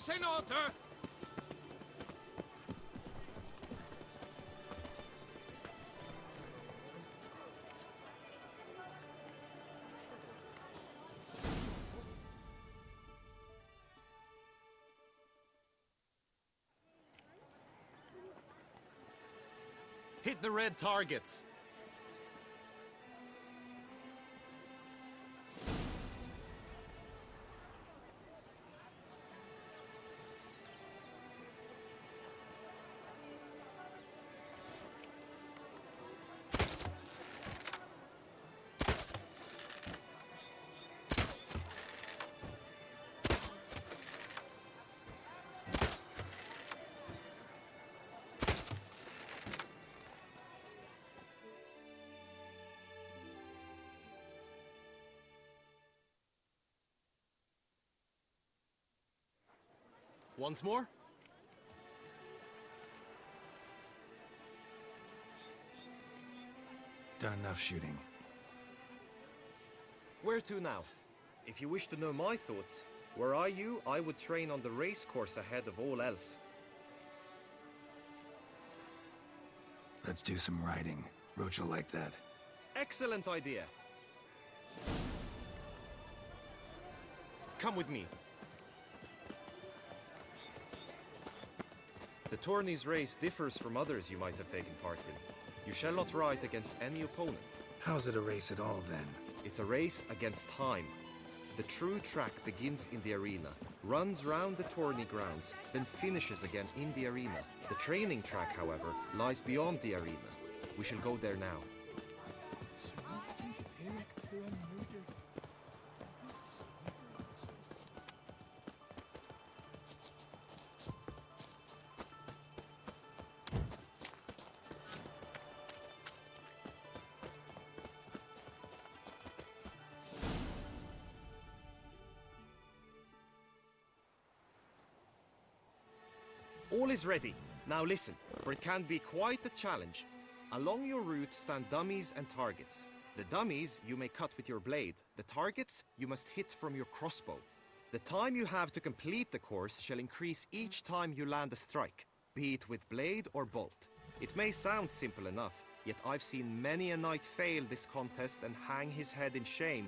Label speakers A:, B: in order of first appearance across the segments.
A: Horses in order!
B: Hit the red targets. Once more?
C: Done enough shooting.
D: Where to now? If you wish to know my thoughts, were I you, I would train on the race course ahead of all else.
C: Let's do some riding. Roach will like that.
D: Excellent idea. Come with me. The tourney's race differs from others you might have taken part in. You shall not ride against any opponent.
C: How's it a race at all, then?
D: It's a race against time. The true track begins in the arena, runs round the tourney grounds, then finishes again in the arena. The training track, however, lies beyond the arena. We shall go there now. All is ready. Now listen, for it can be quite a challenge. Along your route stand dummies and targets. The dummies you may cut with your blade. The targets you must hit from your crossbow. The time you have to complete the course shall increase each time you land a strike, be it with blade or bolt. It may sound simple enough, yet I've seen many a knight fail this contest and hang his head in shame.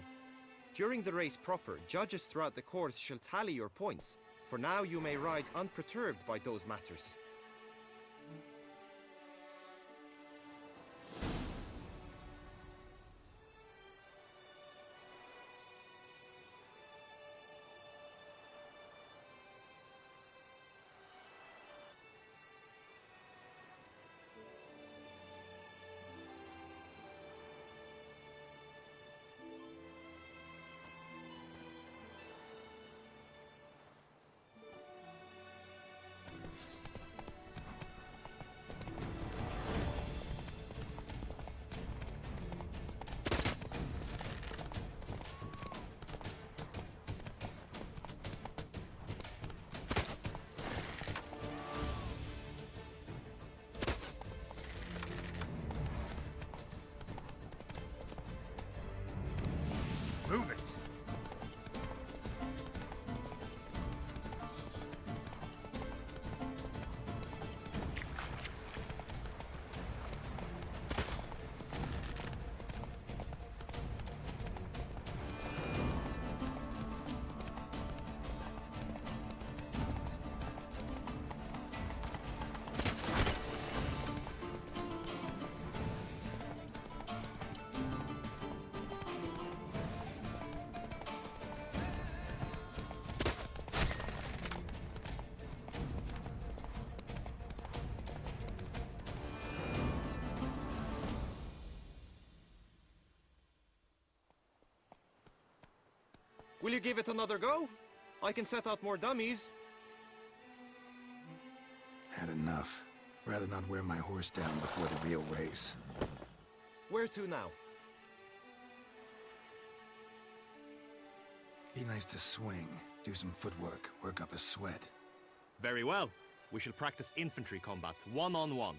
D: During the race proper, judges throughout the course shall tally your points. For now you may ride unperturbed by those matters.
C: Move it!
D: Will you give it another go? I can set out more dummies.
C: Had enough. Rather not wear my horse down before the real race.
D: Where to now?
C: Be nice to swing, do some footwork, work up a sweat.
B: Very well. We shall practice infantry combat, one-on-one.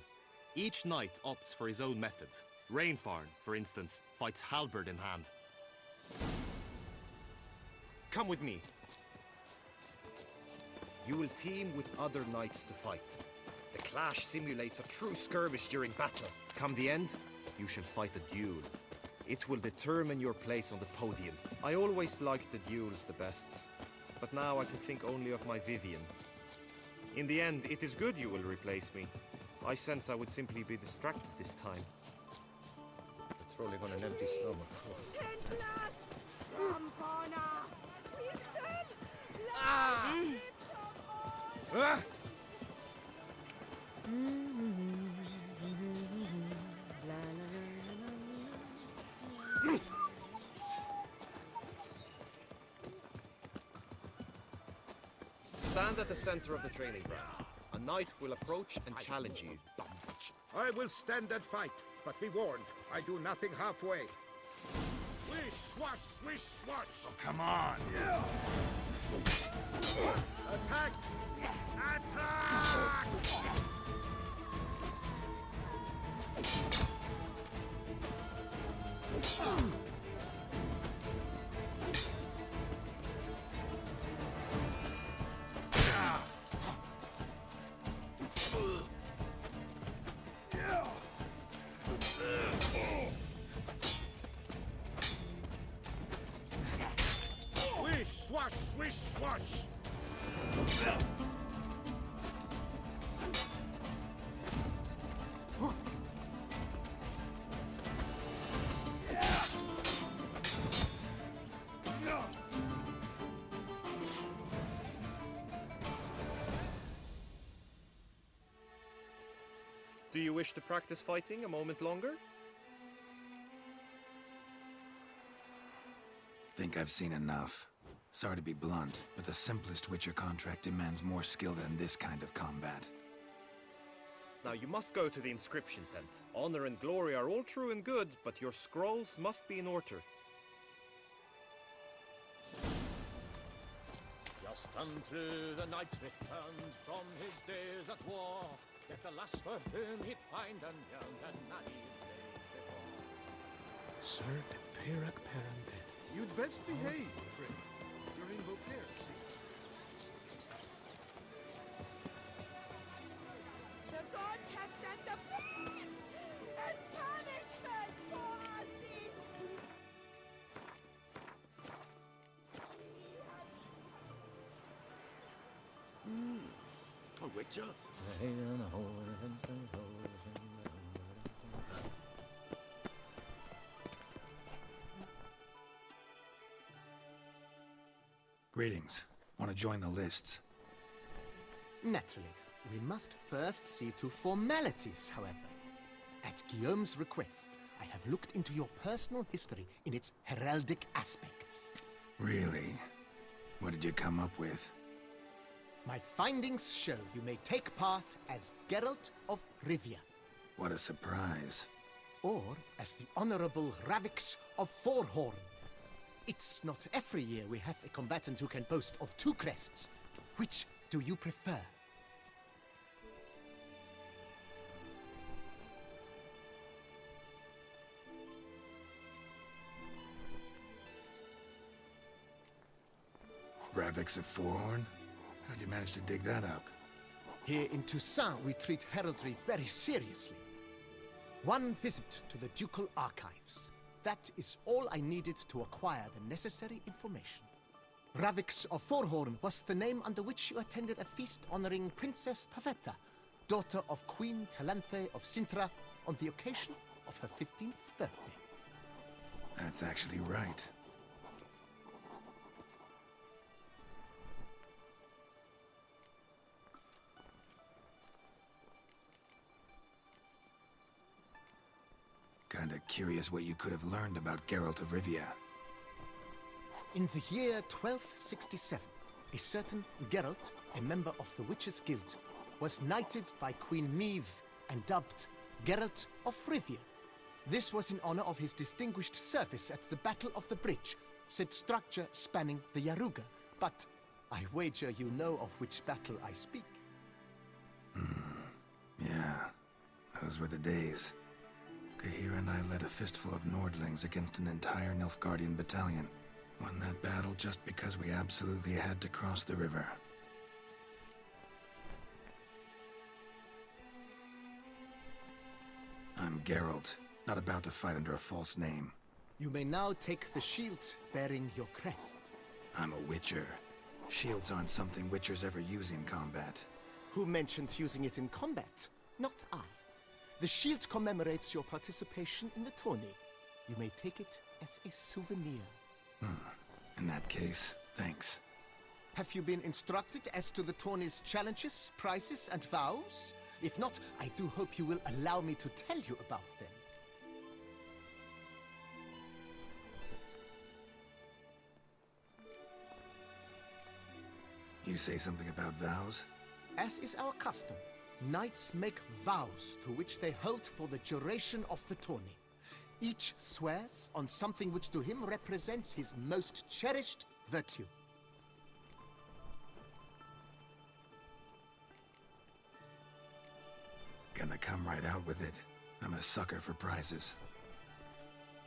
B: Each knight opts for his own method. Rainfarn, for instance, fights halberd in hand.
D: Come with me. You will team with other knights to fight. The clash simulates a true skirmish during battle. Come the end, you shall fight a duel. It will determine your place on the podium. I always liked the duels the best, but now I can think only of my Vivian. In the end, it is good you will replace me. I sense I would simply be distracted this time. Patrolling on an empty stomach.
A: At last, Rampana! We still last of all!
D: Stand at the center of the training ground. A knight will approach and challenge you.
E: I will stand and fight, but be warned, I do nothing halfway. Swish, swash, swish, swash!
C: Oh, come on! Yeah.
E: Attack! Attack! Swish, swash, swish, swash!
D: Do you wish to practice fighting a moment longer?
C: Think I've seen enough. Sorry to be blunt, but the simplest Witcher contract demands more skill than this kind of combat.
D: Now you must go to the inscription tent. Honor and glory are all true and good, but your scrolls must be in order.
F: Just unto the knight returned from his days at war. Yet alas for whom he'd find an young and naive days before.
E: Sir de Pirac Perambet. You'd best behave, Frith. You're in Beauclair, see?
A: The gods have sent the beast as punishment for our sins!
E: A Witcher?
C: Greetings. Want to join the lists?
G: Naturally, we must first see to formalities, however. At Guillaume's request, I have looked into your personal history in its heraldic aspects.
C: Really? What did you come up with?
G: My findings show you may take part as Geralt of Rivia,
C: What a surprise.
G: or as the Honorable Ravix of Forhorn. It's not every year we have a combatant who can boast of two crests. Which do you prefer?
C: Ravix of Forhorn? How'd you manage to dig that up?
G: Here in Toussaint, we treat heraldry very seriously. One visit to the Ducal Archives. That is all I needed to acquire the necessary information. Ravix of Forhorn was the name under which you attended a feast honoring Princess Pavetta, daughter of Queen Calanthe of Sintra, on the occasion of her 15th birthday.
C: That's actually right. Kinda curious what you could have learned about Geralt of Rivia.
G: In the year 1267, a certain Geralt, a member of the Witches' Guild, was knighted by Queen Meve and dubbed Geralt of Rivia. This was in honor of his distinguished service at the Battle of the Bridge, said structure spanning the Yaruga. But I wager you know of which battle I speak.
C: Yeah, those were the days. Kahir and I led a fistful of Nordlings against an entire Nilfgaardian battalion. Won that battle just because we absolutely had to cross the river. I'm Geralt, not about to fight under a false name.
G: You may now take the shield bearing your crest.
C: I'm a Witcher. Shields aren't something Witchers ever use in combat.
G: Who mentioned using it in combat? Not I. The shield commemorates your participation in the tourney. You may take it as a souvenir.
C: In that case, thanks.
G: Have you been instructed as to the tourney's challenges, prizes, and vows? If not, I do hope you will allow me to tell you about them.
C: You say something about vows?
G: As is our custom, knights make vows to which they hold for the duration of the tourney. Each swears on something which to him represents his most cherished virtue.
C: Gonna come right out with it. I'm a sucker for prizes.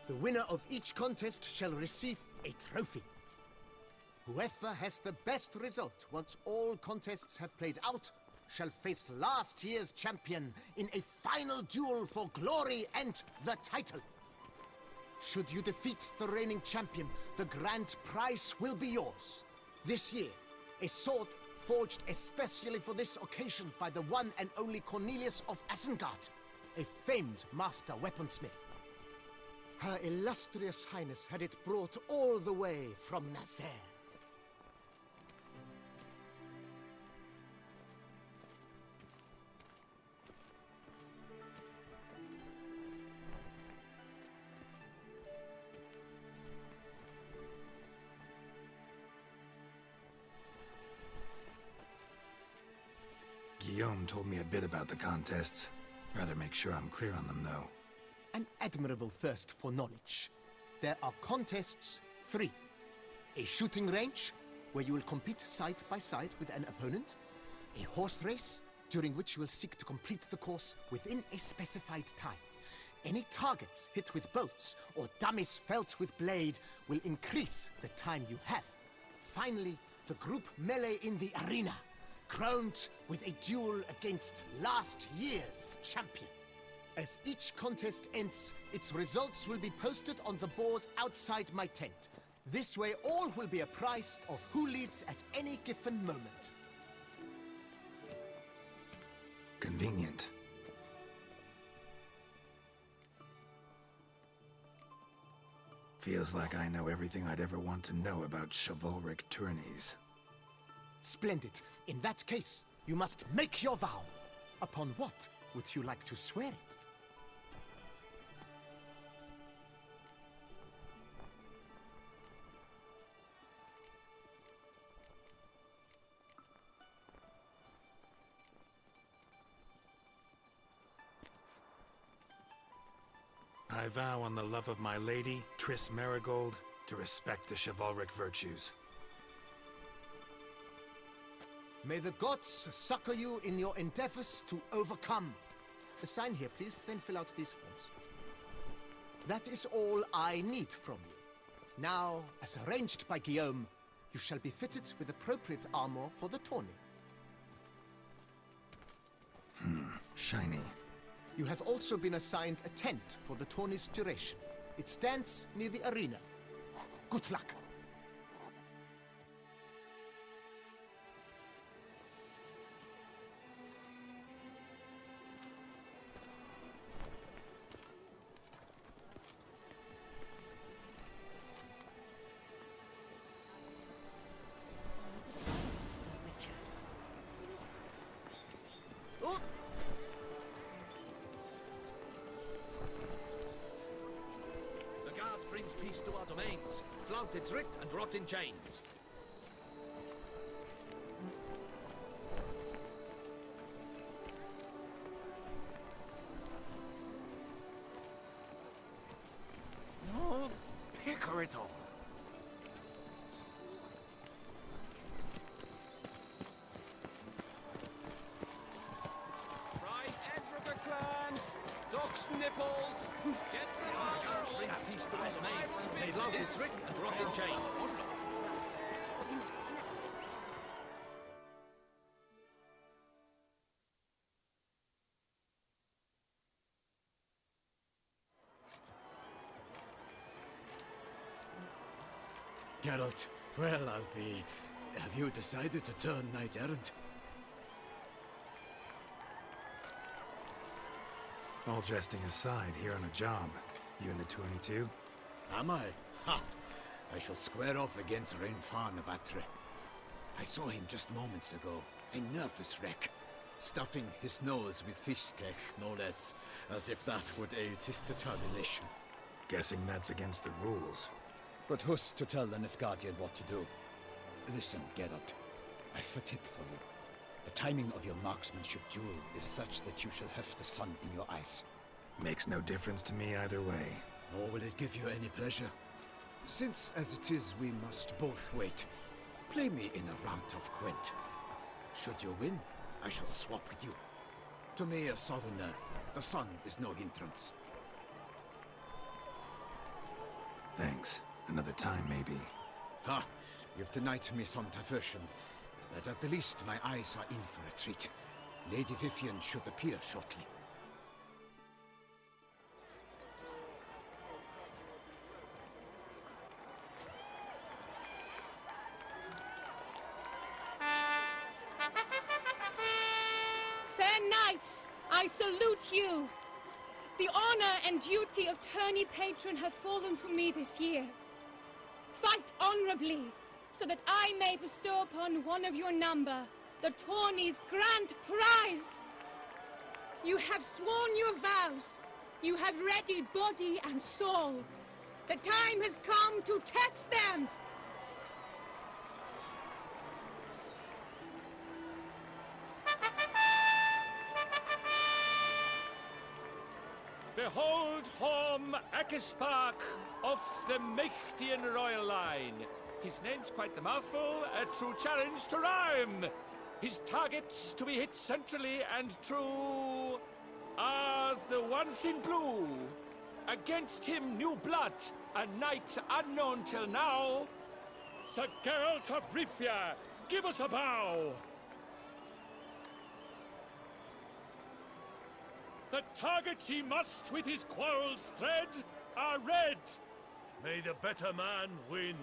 G: The winner of each contest shall receive a trophy. Whoever has the best result once all contests have played out shall face last year's champion in a final duel for glory and the title. Should you defeat the reigning champion, the grand prize will be yours. This year, a sword forged especially for this occasion by the one and only Cornelius of Isengard, a famed master weaponsmith. Her illustrious highness had it brought all the way from Nazaire.
C: Guillaume told me a bit about the contests. Rather make sure I'm clear on them, though.
G: An admirable thirst for knowledge. There are contests 3. A shooting range, where you will compete side by side with an opponent. A horse race, during which you will seek to complete the course within a specified time. Any targets hit with bolts or dummies felt with blade will increase the time you have. Finally, the group melee in the arena, crowned with a duel against last year's champion. As each contest ends, its results will be posted on the board outside my tent. This way all will be apprised of who leads at any given moment.
C: Convenient. Feels like I know everything I'd ever want to know about chivalric tourneys.
G: Splendid. In that case, you must make your vow. Upon what would you like to swear it?
C: I vow on the love of my lady, Triss Merigold, to respect the chivalric virtues.
G: May the gods succor you in your endeavors to overcome. Sign here, please, then fill out these forms. That is all I need from you. Now, as arranged by Guillaume, you shall be fitted with appropriate armor for the tourney.
C: Shiny.
G: You have also been assigned a tent for the tourney's duration. It stands near the arena. Good luck.
A: Sir Witcher.
G: Oh!
F: The guard brings peace to our domains. Flaunted writ and rot in chains. No, picker it all.
H: Right, Edrica clans! Ducks nipples! Get the
F: Guard brings peace to our domains. Flaunted writ and rot in chains.
I: Geralt, well, I'll be... Have you decided to turn knight-errant?
C: All jesting aside, here on a job. You in the 22?
I: Am I? Ha! I shall square off against Rainfarn of Atre. I saw him just moments ago. A nervous wreck. Stuffing his nose with fish steak, no less. As if that would aid his determination.
C: Guessing that's against the rules.
I: But who's to tell the Nilfgaardian what to do? Listen, Geralt. I've a tip for you. The timing of your marksmanship duel is such that you shall have the sun in your eyes.
C: Makes no difference to me either way.
I: Nor will it give you any pleasure. Since, as it is, we must both wait, play me in a round of Gwent. Should you win, I shall swap with you. To me, a southerner, the sun is no hindrance.
C: Thanks. Another time, maybe.
I: Ha! You've denied me some diversion, but at the least my eyes are in for a treat. Lady Vivian should appear shortly.
J: Fair knights, I salute you. The honor and duty of tourney patron have fallen to me this year. Fight honorably, so that I may bestow upon one of your number the tourney's grand prize. You have sworn your vows. You have readied body and soul. The time has come to test them.
F: Behold Horm Akespark of the Mechtian royal line. His name's quite the mouthful, a true challenge to rhyme. His targets to be hit centrally and true are the ones in blue. Against him new blood, a knight unknown till now. Sir Geralt of Rivia, give us a bow. The targets he must with his quarrels thread are red. May the better man win.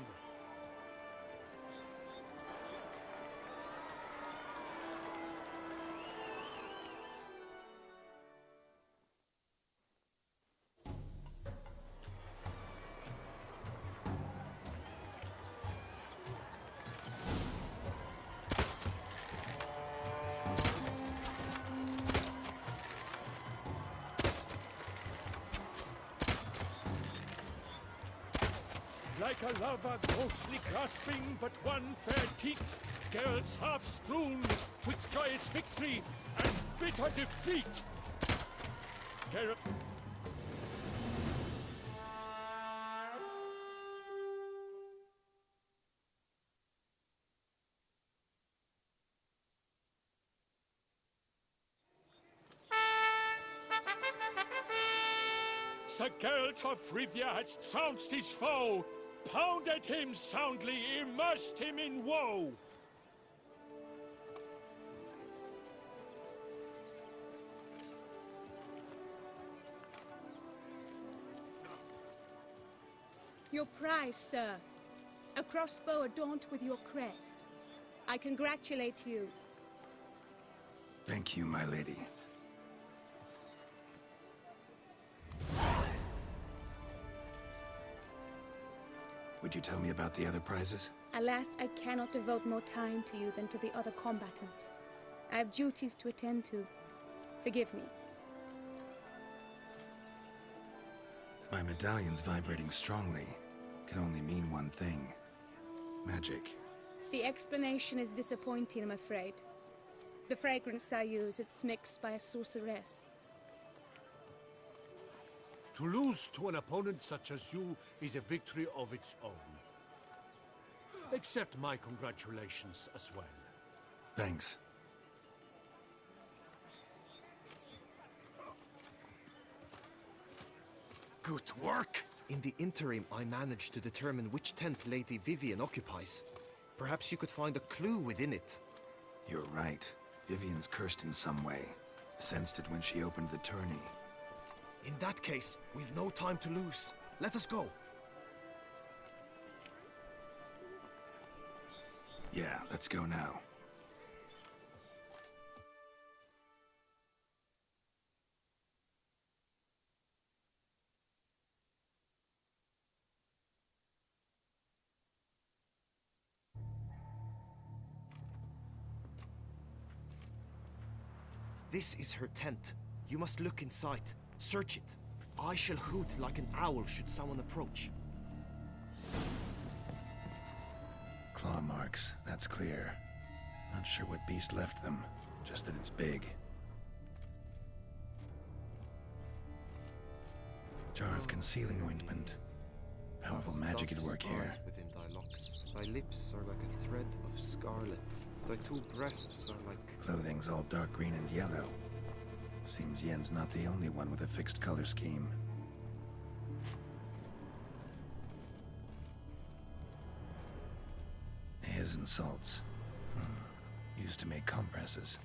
F: Like a lover ghostly grasping but one fair teat, Geralt's half strewn with joyous victory and bitter defeat. Geralt... Sir Geralt of Rivia has trounced his foe, pounded him soundly, immersed him in woe.
J: Your prize, sir. A crossbow adorned with your crest. I congratulate you.
C: Thank you, my lady. Would you tell me about the other prizes?
J: Alas, I cannot devote more time to you than to the other combatants. I have duties to attend to. Forgive me.
C: My medallion's vibrating strongly. Can only mean one thing. Magic.
J: The explanation is disappointing, I'm afraid. The fragrance I use, it's mixed by a sorceress.
F: To lose to an opponent such as you is a victory of its own. Accept my congratulations as well.
C: Thanks.
D: Good work! In the interim, I managed to determine which tent Lady Vivian occupies. Perhaps you could find a clue within it.
C: You're right. Vivian's cursed in some way. Sensed it when she opened the tourney.
D: In that case, we've no time to lose. Let us go.
C: Yeah, let's go now.
D: This is her tent. You must look inside. Search it. I shall hoot like an owl should someone approach.
C: Claw marks, that's clear. Not sure what beast left them, just that it's big. Jar of concealing ointment. Powerful magic at work here.
D: Within thy locks. Thy lips are like a thread of scarlet. Thy two breasts are like...
C: Clothing's all dark green and yellow. Seems Yen's not the only one with a fixed color scheme. His and salts. Used to make compresses.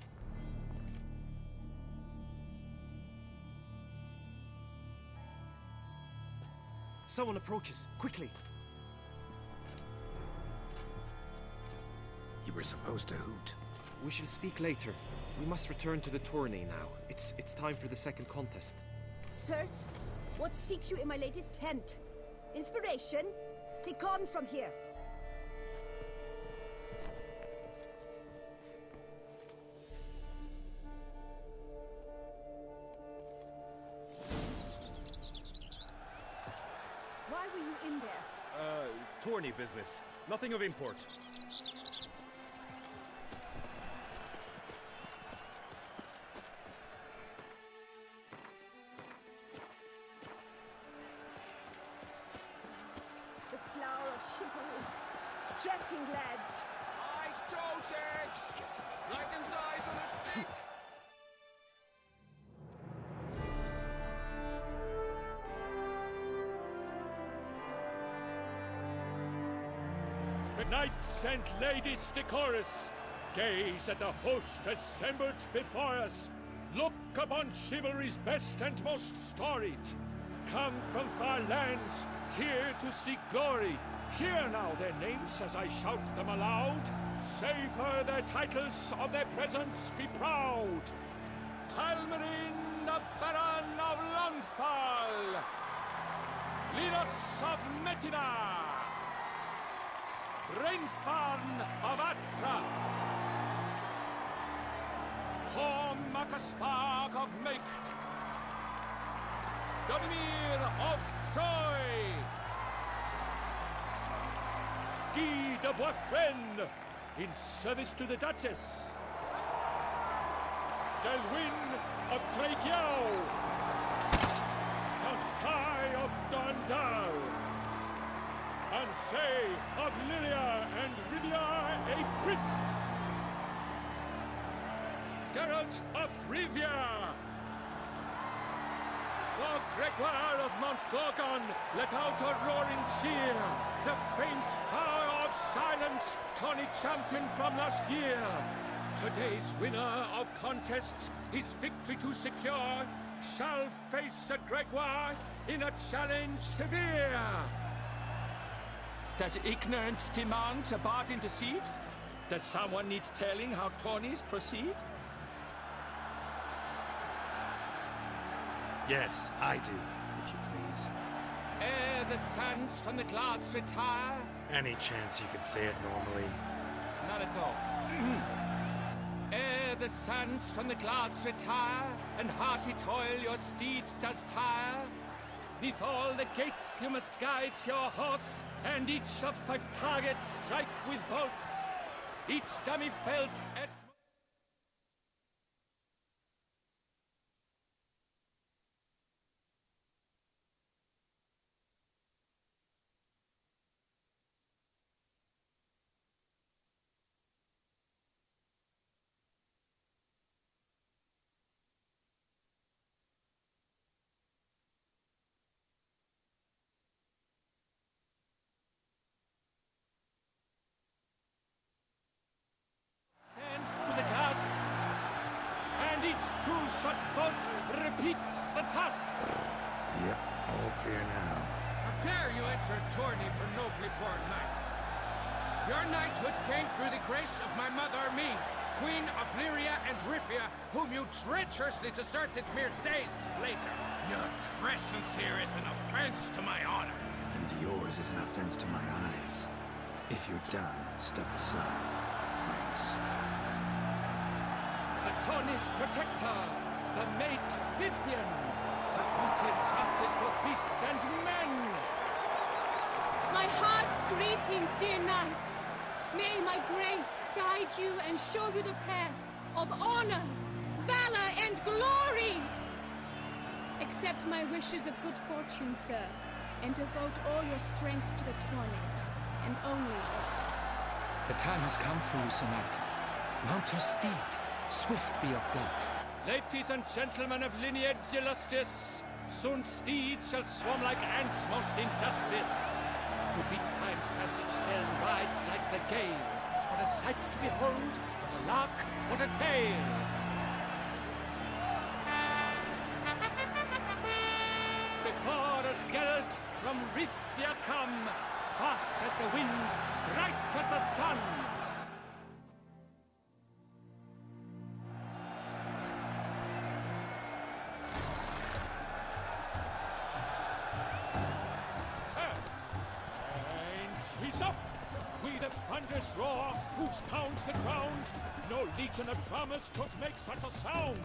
D: Someone approaches. Quickly!
C: You were supposed to hoot.
D: We shall speak later. We must return to the tourney now. It's time for the second contest.
A: Sirs, what seeks you in my latest tent? Inspiration? Click on from here. Why were you in there?
B: Tourney business. Nothing of import.
A: The flower of chivalry. Strapping lads.
H: Eyes dotage! Dragon's eyes on a stick!
F: Knights and ladies decorous, gaze at the host assembled before us. Look upon chivalry's best and most storied. Come from far lands, here to seek glory. Hear now their names as I shout them aloud. Savor their titles, of their presence be proud. Halmarin, the Baron of Lonfal. Linos of Metina. Reinfarn of Atra, Akaspag of Mecht, Donimir of Troy, Guy de Boisfren, in service to the Duchess, Delwyn of Craigyow, Count Tai of Dondal, Ansay of Lilia and Rivia a prince. Geralt of Rivia. For Gregoire of Mount Gorgon, let out a roaring cheer. The faint fire of silence, tawny champion from last year. Today's winner of contests, his victory to secure, shall face a Gregoire in a challenge severe. Does ignorance demand a bard intercede? Does someone need telling how tourneys proceed?
C: Yes, I do, if you please.
F: Ere the suns from the clouds retire?
C: Any chance you could say it normally?
F: Not at all. Ere the suns from the clouds retire, and hearty toil your steed does tire, neath all the gates you must guide your horse, and each of 5 targets strike with bolts. Each dummy felt at... True shot bolt repeats the task.
C: Yep, all clear now.
H: How dare you enter a tourney for nobly born knights? Your knighthood came through the grace of my mother, Meath, Queen of Lyria and Rifia, whom you treacherously deserted mere days later. Your presence here is an offense to my honor.
C: And yours is an offense to my eyes. If you're done, step aside, Prince.
F: Attorney's protector, the mate Vivian. Her beauty entrances both beasts and men.
J: My heart's greetings, dear knights. May my grace guide you and show you the path of honor, valor, and glory. Accept my wishes of good fortune, sir, and devote all your strength to the tourney, and only it.
K: The time has come for you, Sir Knight. Mount your steed. Swift be your flight.
F: Ladies and gentlemen of lineage illustrious, soon steeds shall swarm like ants most industrious. To beat time's passage they'll ride like the gale. What a sight to behold, what a lark, what a tale! Before us Geralt from Rithia come, fast as the wind, bright as the sun. He's up! We the thunder's roar, hoofs pound the ground. No legion of drummers could make such a sound.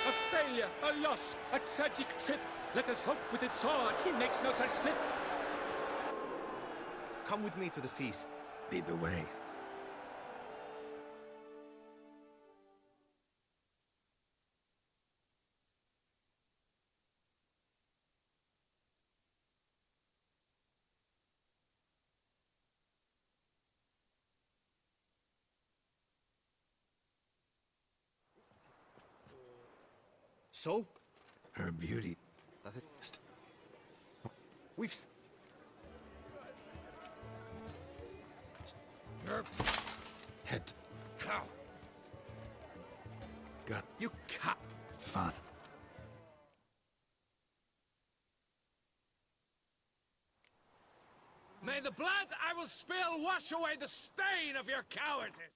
F: A failure, a loss, a tragic trip. Let us hope with its sword he makes no such slip.
D: Come with me to the feast.
C: Lead the way.
D: So?
C: Her beauty.
D: That it. We've.
C: Head.
D: Cow.
C: Got.
D: You cow.
C: Fun.
H: May the blood I will spill wash away the stain of your cowardice!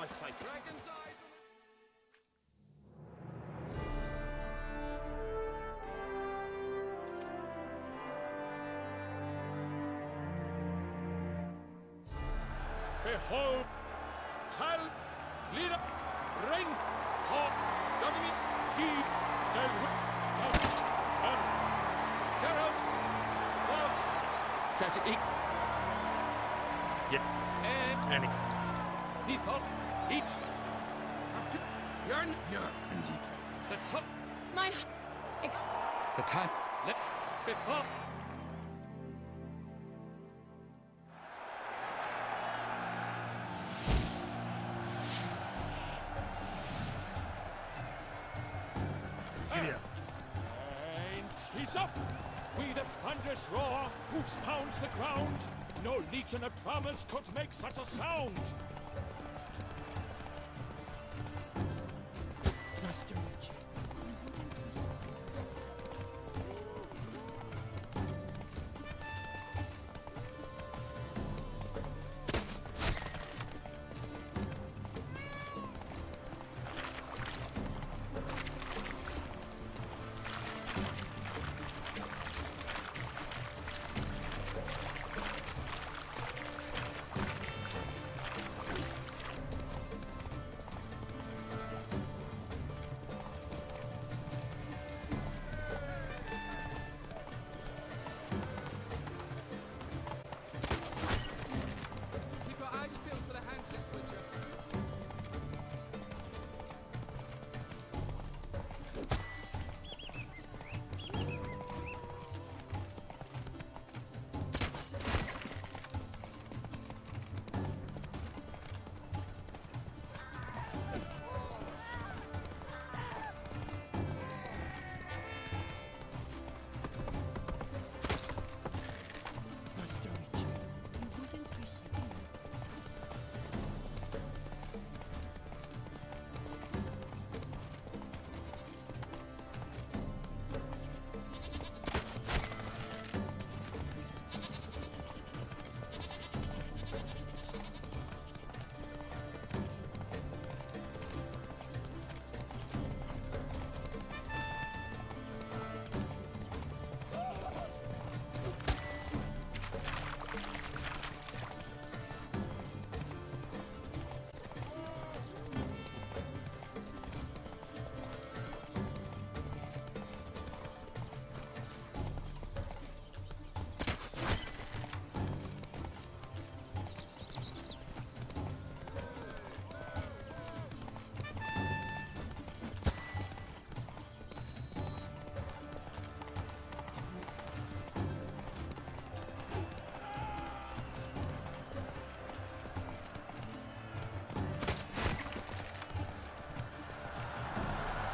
F: a sight. Dragon's eyes. Behold, Hal, Lira, Rein, Hawk, Dominic, Deed, Del Hout, and Geralt, Fog, that's it.
B: Yep.
F: And Nithal, each. Yarn,
C: Indeed.
F: the top,
J: My...
K: The time.
F: let, before.
C: Ilya.
F: And he's up! With a thunderous roar, hoofs pounds the ground. No legion of traumas could make such a sound.
E: Master Richard.
H: Keep your eyes peeled for the Hanses, Richard.
E: Master Richard, you wouldn't listen.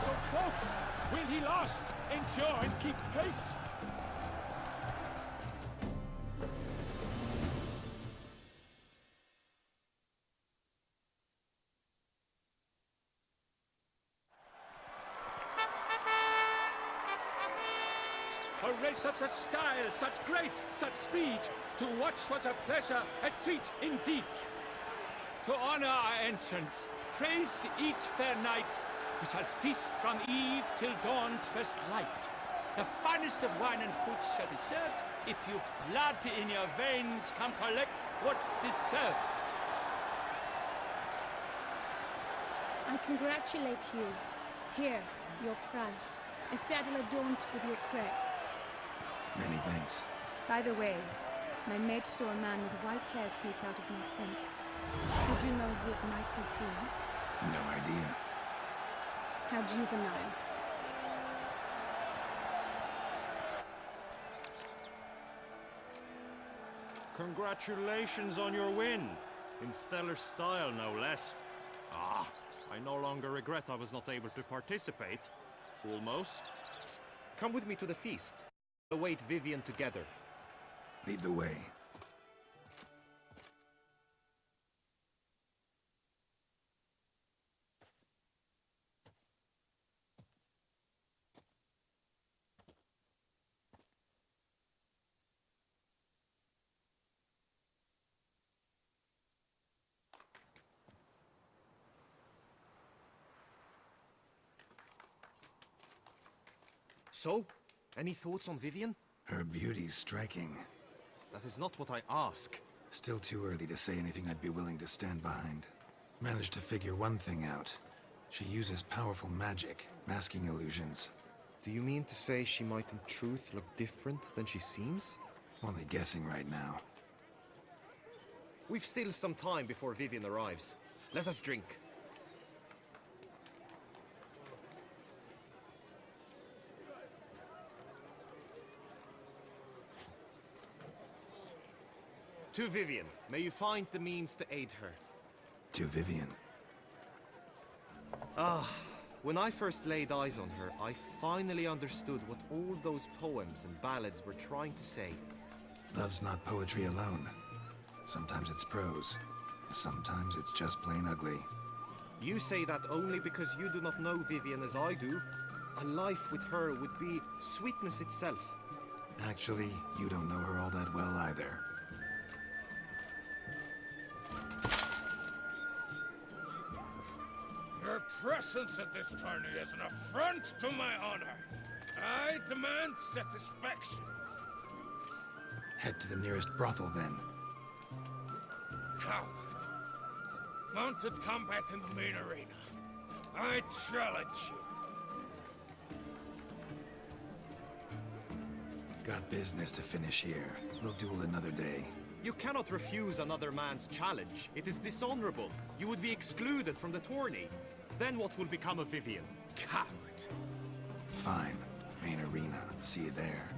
F: So close! Will he last? Endure and keep pace! A race of such style, such grace, such speed. To watch was a pleasure, a treat indeed. To honor our entrance, praise each fair night. We shall feast from eve till dawn's first light. The finest of wine and fruit shall be served. If you've blood in your veins, come collect what's deserved.
J: I congratulate you. Here, your price. A saddle adorned with your crest.
C: Many thanks.
J: By the way, my mate saw a man with white hair sneak out of my tent. Would you know who it might have been?
C: No idea.
J: How juvenile.
B: Congratulations on your win. In stellar style, no less. Ah, I no longer regret I was not able to participate. Almost.
D: Come with me to the feast. Await Vivian together.
C: Lead the way.
D: So, any thoughts on Vivian?
C: Her beauty's striking.
D: That is not what I ask.
C: Still too early to say anything I'd be willing to stand behind. Managed to figure one thing out. She uses powerful magic, masking illusions.
D: Do you mean to say she might in truth look different than she seems?
C: Only guessing right now.
D: We've still some time before Vivian arrives. Let us drink. To Vivian, may you find the means to aid her.
C: To Vivian.
D: When I first laid eyes on her, I finally understood what all those poems and ballads were trying to say.
C: Love's not poetry alone. Sometimes it's prose. Sometimes it's just plain ugly.
D: You say that only because you do not know Vivian as I do. A life with her would be sweetness itself.
C: Actually, you don't know her all that well either.
H: Your presence at this tourney is an affront to my honor. I demand satisfaction.
C: Head to the nearest brothel then.
H: Coward. Mounted combat in the main arena. I challenge you.
C: Got business to finish here. We'll duel another day.
D: You cannot refuse another man's challenge. It is dishonorable. You would be excluded from the tourney. Then what will become of Vivian?
H: Coward.
C: Fine. Main arena. See you there.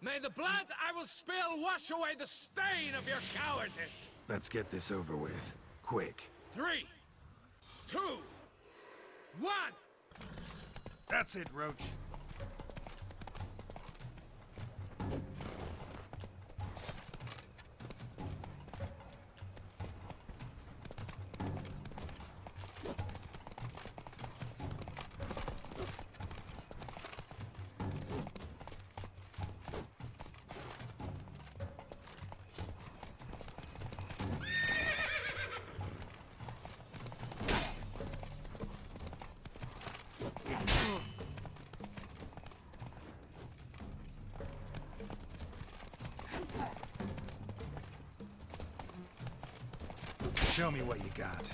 H: May the blood I will spill wash away the stain of your cowardice.
C: Let's get this over with. Quick.
H: 3, 2, 1.
E: That's it, Roach.
C: Show me what you got.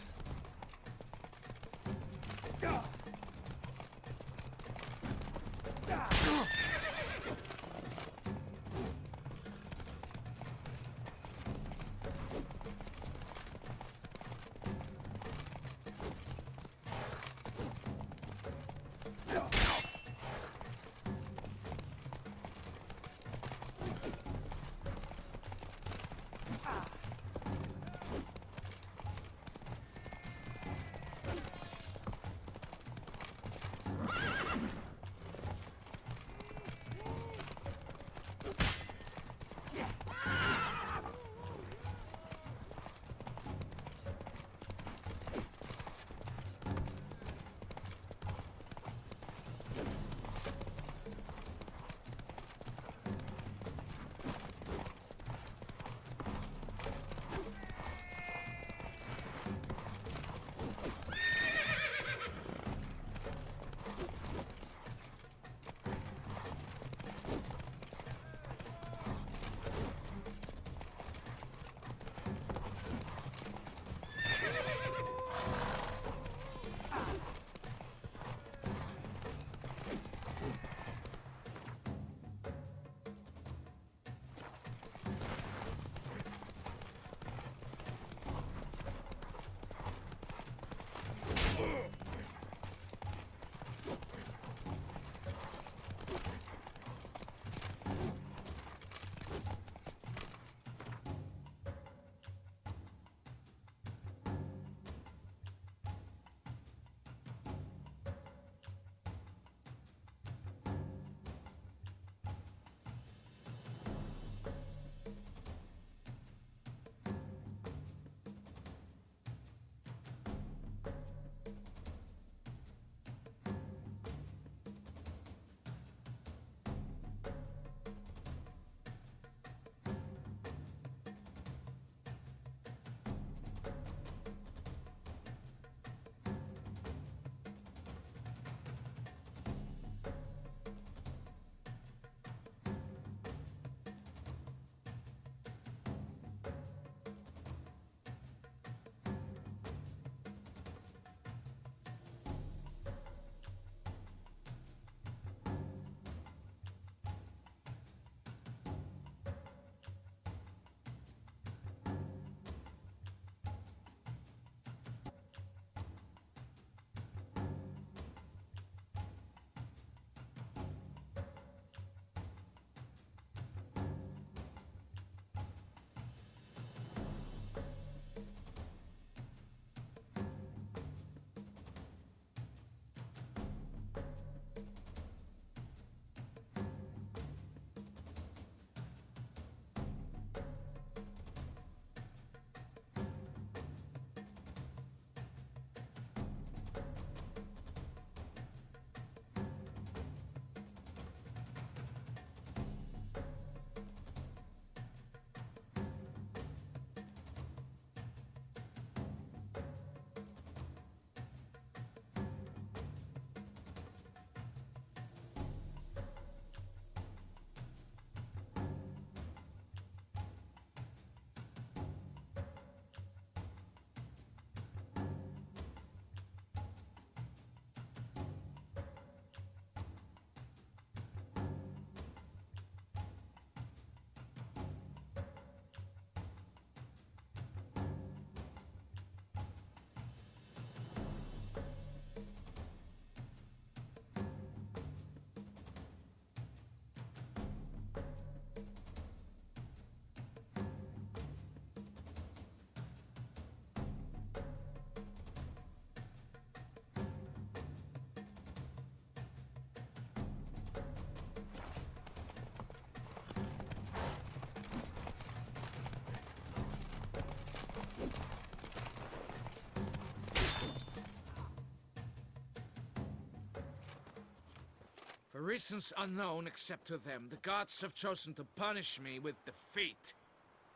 H: reasons unknown except to them, the gods have chosen to punish me with defeat.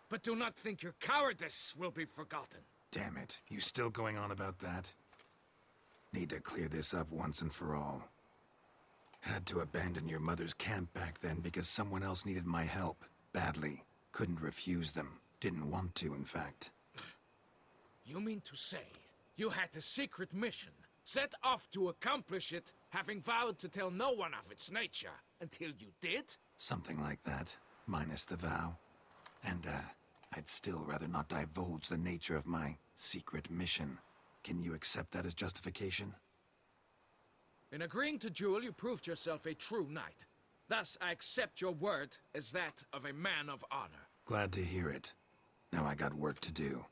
H: But do not think your cowardice will be forgotten.
C: Damn it, you still going on about that? Need to clear this up once and for all. Had to abandon your mother's camp back then because someone else needed my help. Badly. Couldn't refuse them. Didn't want to, in fact.
H: You mean to say you had a secret mission, set off to accomplish it, having vowed to tell no one of its nature, until you did?
C: Something like that, minus the vow. And, I'd still rather not divulge the nature of my secret mission. Can you accept that as justification?
H: In agreeing to duel, you proved yourself a true knight. Thus, I accept your word as that of a man of honor.
C: Glad to hear it. Now I got work to do.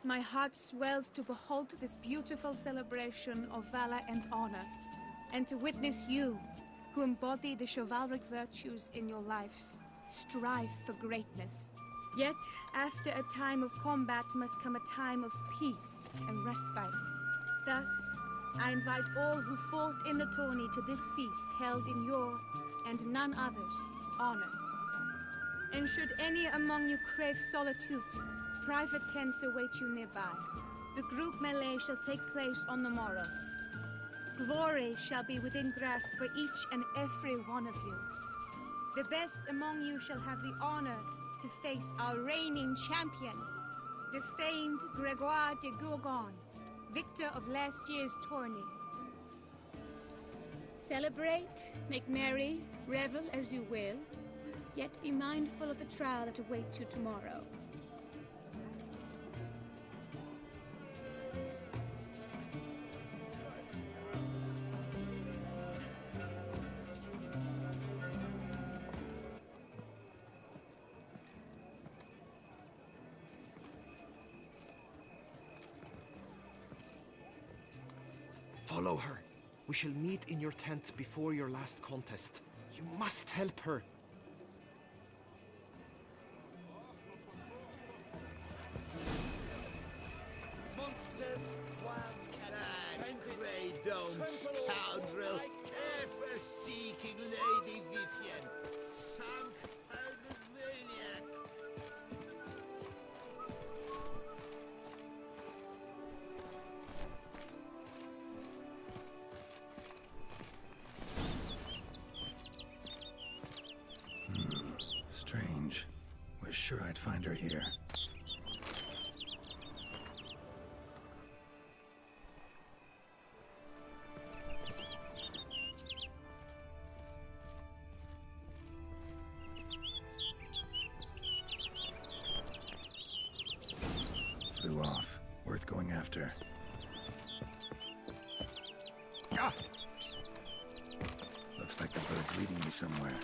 J: My heart swells to behold this beautiful celebration of valor and honor, and to witness you, who embody the chivalric virtues in your lives, strive for greatness. Yet, after a time of combat must come a time of peace and respite. Thus, I invite all who fought in the tourney to this feast held in your, and none other's, honor. And should any among you crave solitude, private tents await you nearby. The group melee shall take place on the morrow. Glory shall be within grasp for each and every one of you. The best among you shall have the honor to face our reigning champion, the famed Gregoire de Gourgon, victor of last year's tourney. Celebrate, make merry, revel as you will, yet be mindful of the trial that awaits you tomorrow.
D: Follow her. We shall meet in your tent before your last contest. You must help her.
E: Monsters, wild cats, grey dome scoundrel, ever seeking Lady Vivienne, sunk maniac.
C: Strange. Was sure I'd find her here. Flew off. Worth going after. Ah! Looks like the bird's leading me somewhere.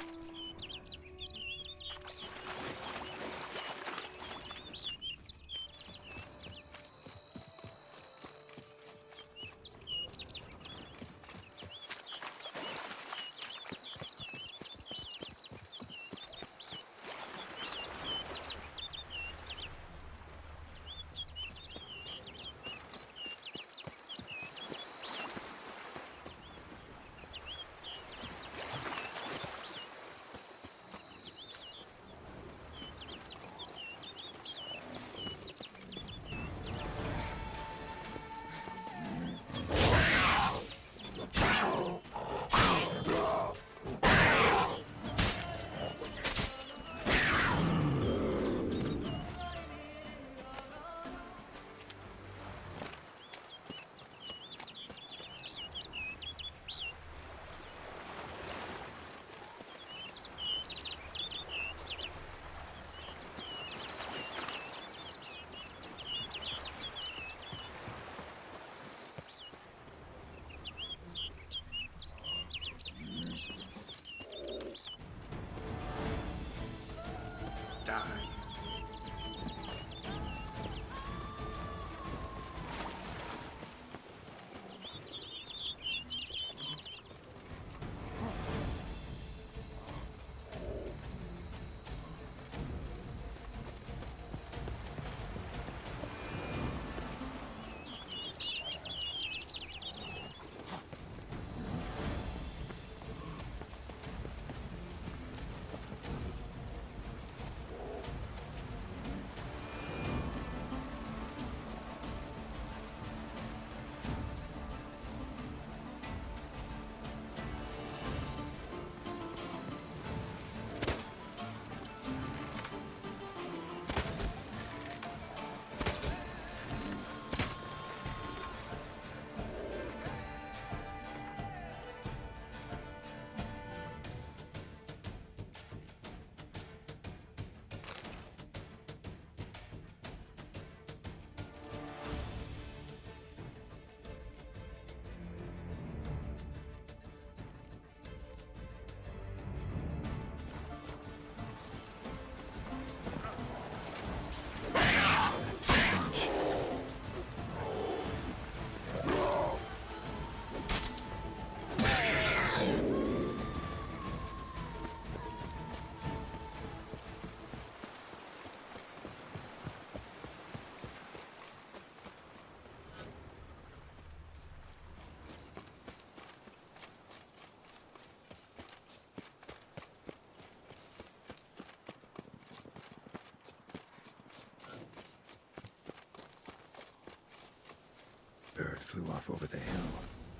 C: flew off over the hill.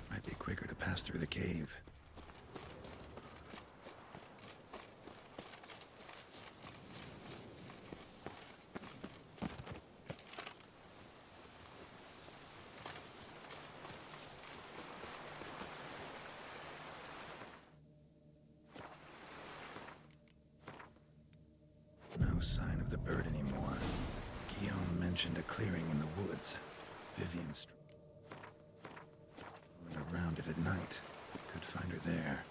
C: Might be quicker to pass through the cave. No sign of the bird anymore. Guillaume mentioned a clearing in the woods. Vivian went around it at night. Could find her there.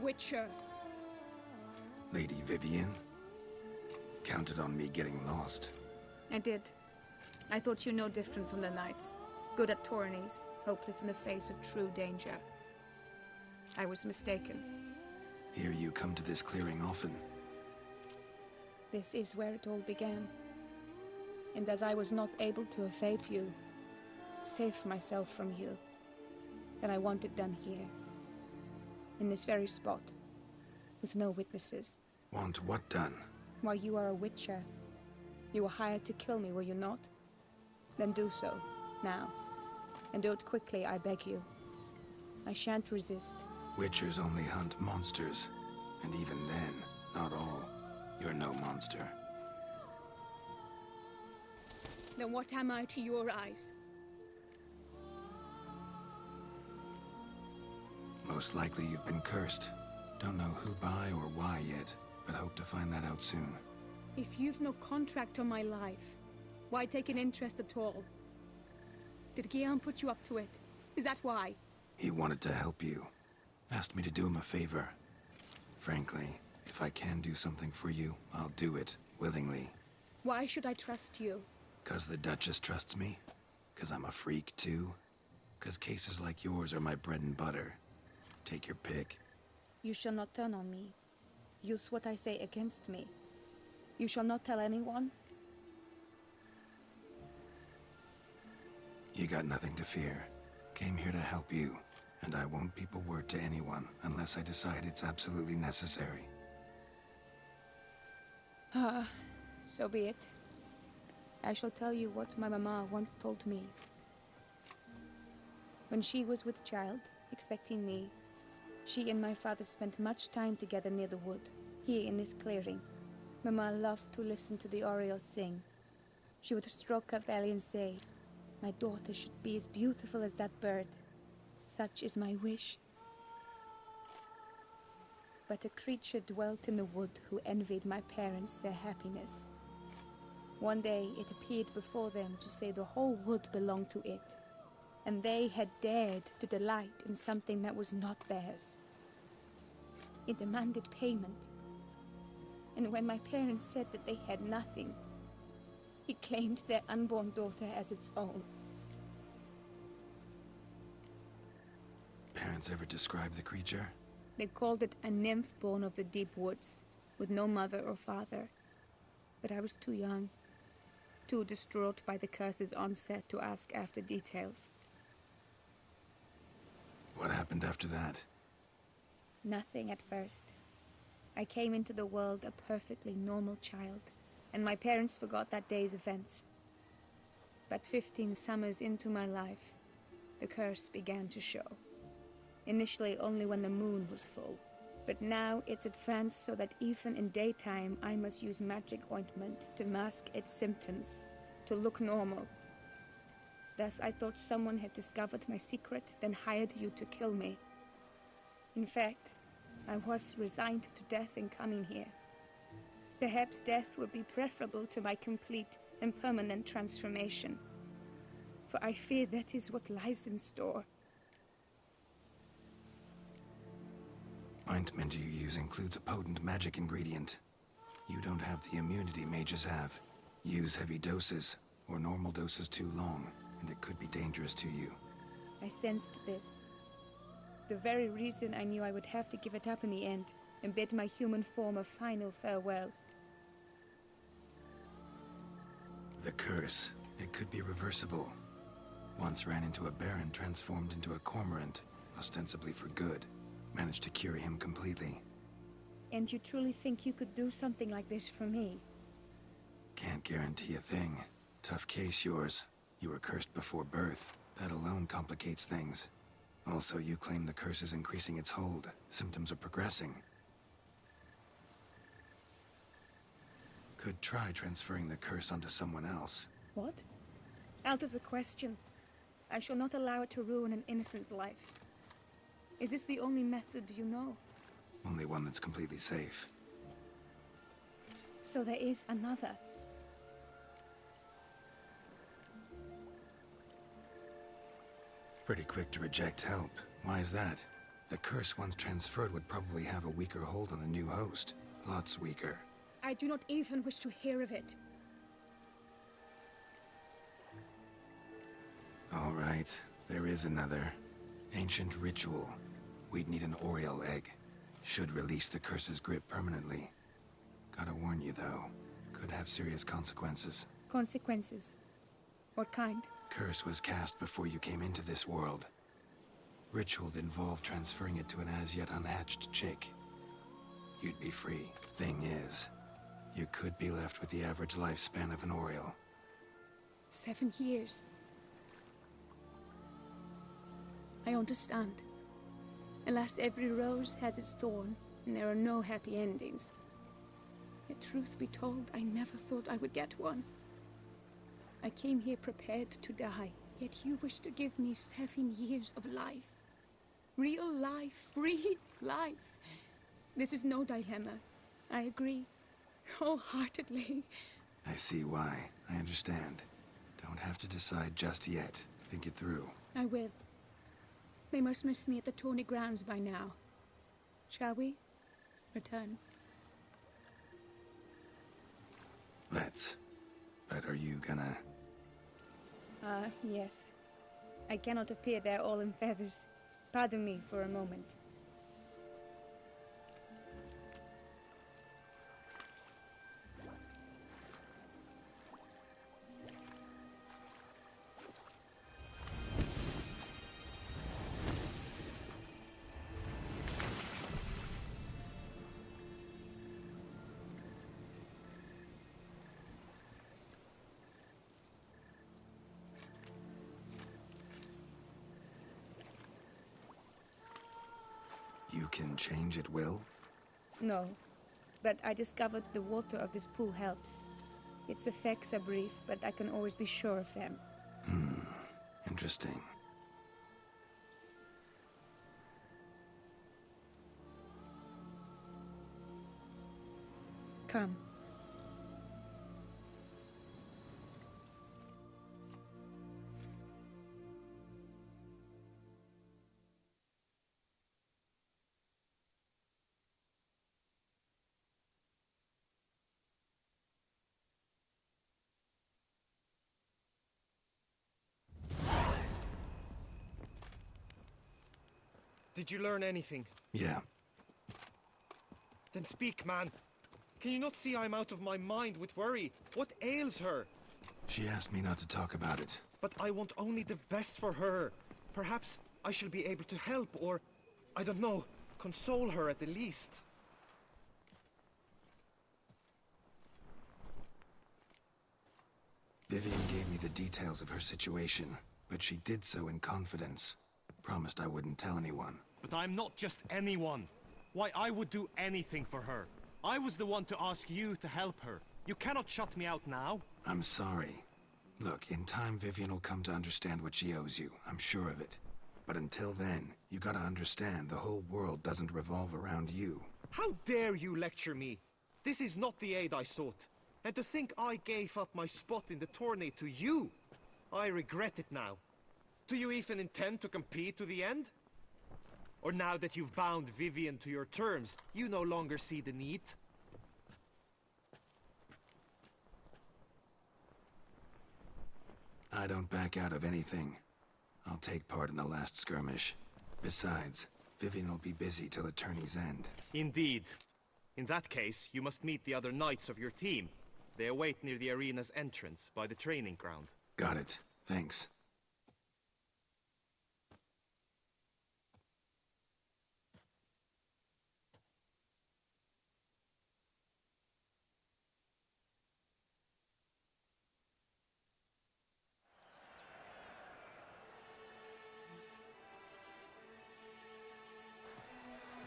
J: Witcher.
C: Lady Vivian? Counted on me getting lost.
J: I did. I thought you no different from the knights. Good at tourneys, hopeless in the face of true danger. I was mistaken.
C: Hear you come to this clearing often.
J: This is where it all began. And as I was not able to evade you, save myself from you, then I want it done here. In this very spot, with no witnesses.
C: Want what done?
J: Why, you are a witcher. You were hired to kill me, were you not? Then do so, now. And do it quickly, I beg you. I shan't resist.
C: Witchers only hunt monsters. And even then, not all. You're no monster.
J: Then what am I to your eyes?
C: Most likely you've been cursed. Don't know who by or why yet, but hope to find that out soon.
J: If you've no contract on my life, why take an interest at all? Did Guillaume put you up to it? Is that why?
C: He wanted to help you. Asked me to do him a favor. Frankly, if I can do something for you, I'll do it, willingly.
J: Why should I trust you?
C: 'Cause the Duchess trusts me? 'Cause I'm a freak, too? 'Cause cases like yours are my bread and butter? Take your pick.
J: You shall not turn on me. Use what I say against me. You shall not tell anyone?
C: You got nothing to fear. Came here to help you, and I won't peep a word to anyone unless I decide it's absolutely necessary.
J: So be it. I shall tell you what my mama once told me. When she was with child, expecting me, she and my father spent much time together near the wood, here in this clearing. Mama loved to listen to the orioles sing. She would stroke her belly and say, "My daughter should be as beautiful as that bird. Such is my wish." But a creature dwelt in the wood who envied my parents their happiness. One day it appeared before them to say the whole wood belonged to it, and they had dared to delight in something that was not theirs. It demanded payment, and when my parents said that they had nothing, it claimed their unborn daughter as its own.
C: Parents ever describe the creature?
J: They called it a nymph born of the deep woods, with no mother or father. But I was too young, too distraught by the curse's onset to ask after details.
C: What happened after that?
J: Nothing at first. I came into the world a perfectly normal child, and my parents forgot that day's events. But 15 summers into my life, the curse began to show. Initially only when the moon was full, but now it's advanced so that even in daytime I must use magic ointment to mask its symptoms, to look normal. Thus I thought someone had discovered my secret, then hired you to kill me. In fact, I was resigned to death in coming here. Perhaps death would be preferable to my complete and permanent transformation. For I fear that is what lies in store.
C: Ointment you use includes a potent magic ingredient. You don't have the immunity mages have. Use heavy doses, or normal doses too long, and it could be dangerous to you.
J: I sensed this. The very reason I knew I would have to give it up in the end, and bid my human form a final farewell.
C: The curse. It could be reversible. Once ran into a Baron transformed into a cormorant, ostensibly for good. Managed to cure him completely.
J: And you truly think you could do something like this for me?
C: Can't guarantee a thing. Tough case, yours. You were cursed before birth. That alone complicates things. Also, you claim the curse is increasing its hold. Symptoms are progressing. Could try transferring the curse onto someone else.
J: What? Out of the question. I shall not allow it to ruin an innocent's life. Is this the only method you know?
C: Only one that's completely safe.
J: So there is another.
C: Pretty quick to reject help. Why is that? The curse once transferred would probably have a weaker hold on the new host. Lots weaker.
J: I do not even wish to hear of it.
C: All right, there is another. Ancient ritual. We'd need an Oriole egg. Should release the curse's grip permanently. Gotta warn you, though. Could have serious consequences.
J: Consequences? What kind?
C: Curse was cast before you came into this world. Ritual involved transferring it to an as-yet unhatched chick. You'd be free. Thing is, you could be left with the average lifespan of an Oriole.
J: 7 years. I understand. Alas, every rose has its thorn, and there are no happy endings. Yet, truth be told, I never thought I would get one. I came here prepared to die, yet you wish to give me 7 years of life. Real life, free life. This is no dilemma. I agree, wholeheartedly.
C: I see why. I understand. Don't have to decide just yet. Think it through.
J: I will. They must miss me at the Tawny Grounds by now. Shall we? Return.
C: Let's. But are you gonna...
J: Yes. I cannot appear there all in feathers. Pardon me for a moment.
C: You can change at will?
J: No. But I discovered the water of this pool helps. Its effects are brief, but I can always be sure of them.
C: Interesting.
J: Come.
D: Did you learn anything?
C: Yeah.
D: Then speak, man. Can you not see I'm out of my mind with worry? What ails her?
C: She asked me not to talk about it.
D: But I want only the best for her. Perhaps I shall be able to help, or, I don't know, console her at the least.
C: Vivian gave me the details of her situation, but she did so in confidence. Promised I wouldn't tell anyone.
B: But I'm not just anyone. Why, I would do anything for her. I was the one to ask you to help her. You cannot shut me out now.
C: I'm sorry. Look, in time Vivian will come to understand what she owes you. I'm sure of it. But until then, you gotta understand the whole world doesn't revolve around you.
D: How dare you lecture me? This is not the aid I sought. And to think I gave up my spot in the tourney to you, I regret it now. Do you even intend to compete to the end? Or now that you've bound Vivian to your terms, you no longer see the need?
C: I don't back out of anything. I'll take part in the last skirmish. Besides, Vivian will be busy till the tourney's end.
B: Indeed. In that case, you must meet the other knights of your team. They await near the arena's entrance, by the training ground.
C: Got it. Thanks.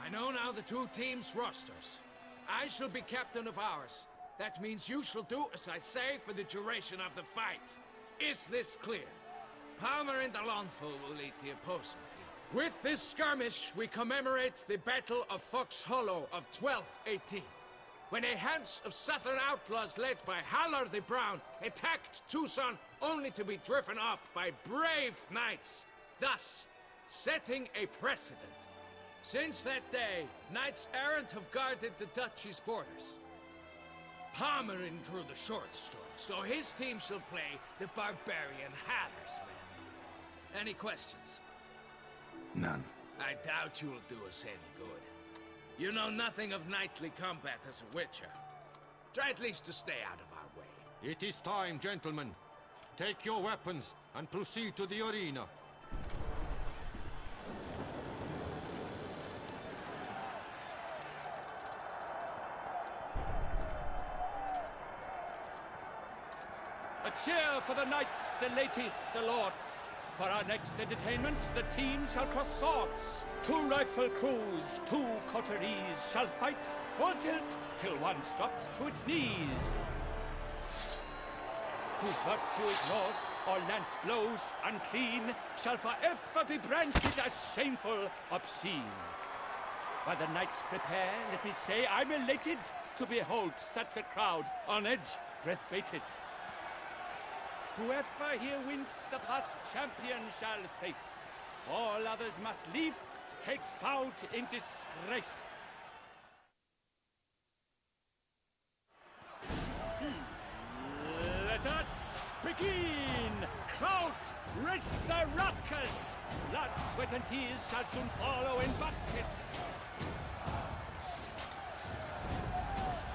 H: I know now the two teams' rosters. I shall be captain of ours. That means you shall do as I say for the duration of the fight. Is this clear? Palmer and Alonfo will lead the opposing team. With this skirmish, we commemorate the Battle of Fox Hollow of 1218, when a Hans of Southern outlaws led by Halar the Brown attacked Tucson only to be driven off by brave knights, thus setting a precedent. Since that day, knights-errant have guarded the duchy's borders. Palmerin drew the short straw, so his team shall play the barbarian Haller's men. Any questions?
C: None.
H: I doubt you'll do us any good. You know nothing of knightly combat as a witcher. Try at least to stay out of our way.
E: It is time, gentlemen. Take your weapons and proceed to the arena.
F: A cheer for the knights, the ladies, the lords. For our next entertainment, the teams shall cross swords. 2 rifle crews, 2 coteries shall fight full tilt till one drops to its knees. Who virtue ignores or lance blows unclean shall forever be branded as shameful, obscene. While the knights prepare, let me say I'm elated to behold such a crowd on edge, breath-baited. Whoever here wins the past champion shall face. All others must leave, takes bout in disgrace. Let us begin! Kraut, Resurrecus! Blood, sweat, and tears shall soon follow in bucket.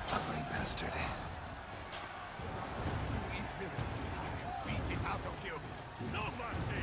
C: Ugly bastard.
E: Beat it out of you. No mercy.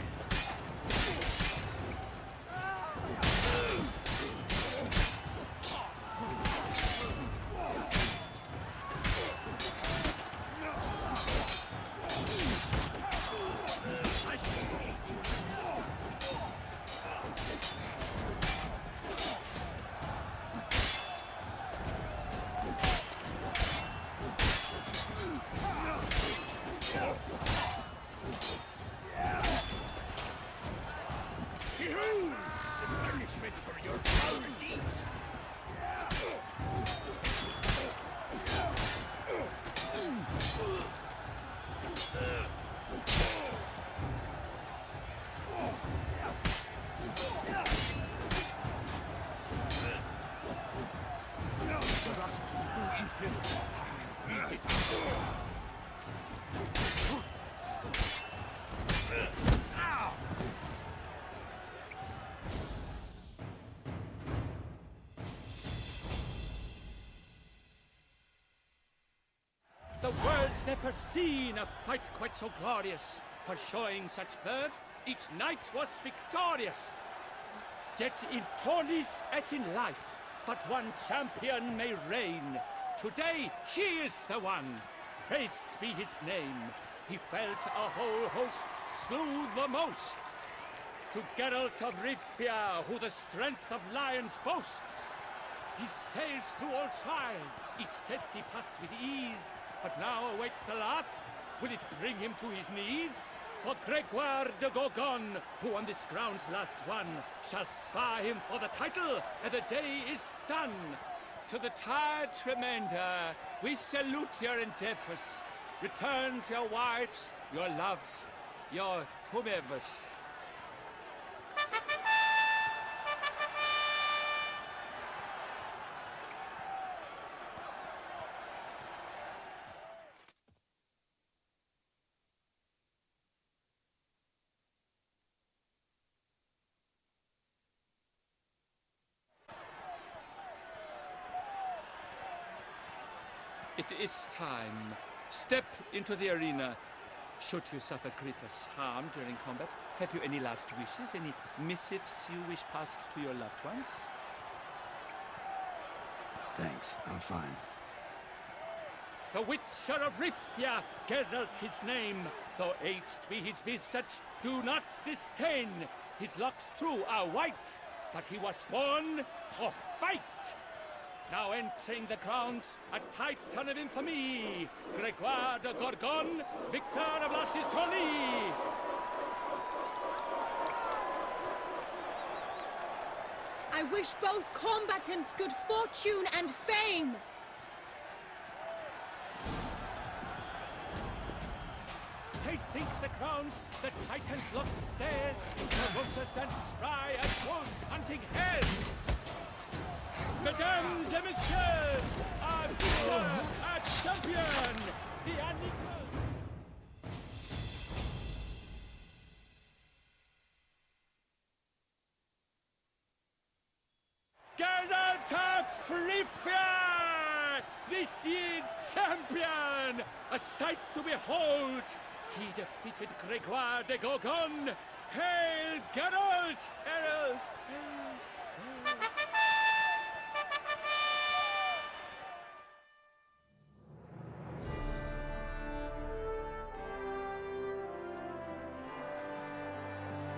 F: The world's never seen a fight quite so glorious. For showing such verve, each knight was victorious. Yet in tourneys as in life, but one champion may reign. Today, he is the one. Praised be his name. He felt a whole host, slew the most. To Geralt of Rivia, who the strength of lions boasts. He sailed through all trials, each test he passed with ease. But now awaits the last. Will it bring him to his knees? for Gregoire de Gorgon, who on this ground's last one, shall spar him for the title, and the day is done. To the tired remainder, we salute your endeavors. Return to your wives, your loves, your whomevers. It is time. Step into the arena. Should you suffer grievous harm during combat, have you any last wishes, any missives you wish passed to your loved ones?
C: Thanks, I'm fine.
F: The Witcher of Rifia, Geralt his name, though aged be his visage, do not disdain. His locks true are white, but he was born to fight. Now entering the grounds, a titan of infamy, Gregoire de Gorgon, victor of Las's tourney.
J: I wish both combatants good fortune and fame.
F: They sink the grounds, the titans locked stairs, ferocious and spry as wolves hunting hares. Mesdames et messieurs, our victor, our champion, the unequal. Geralt of Rifia, this year's champion, a sight to behold. He defeated Gregoire de Gorgon. Hail, Geralt! Herald!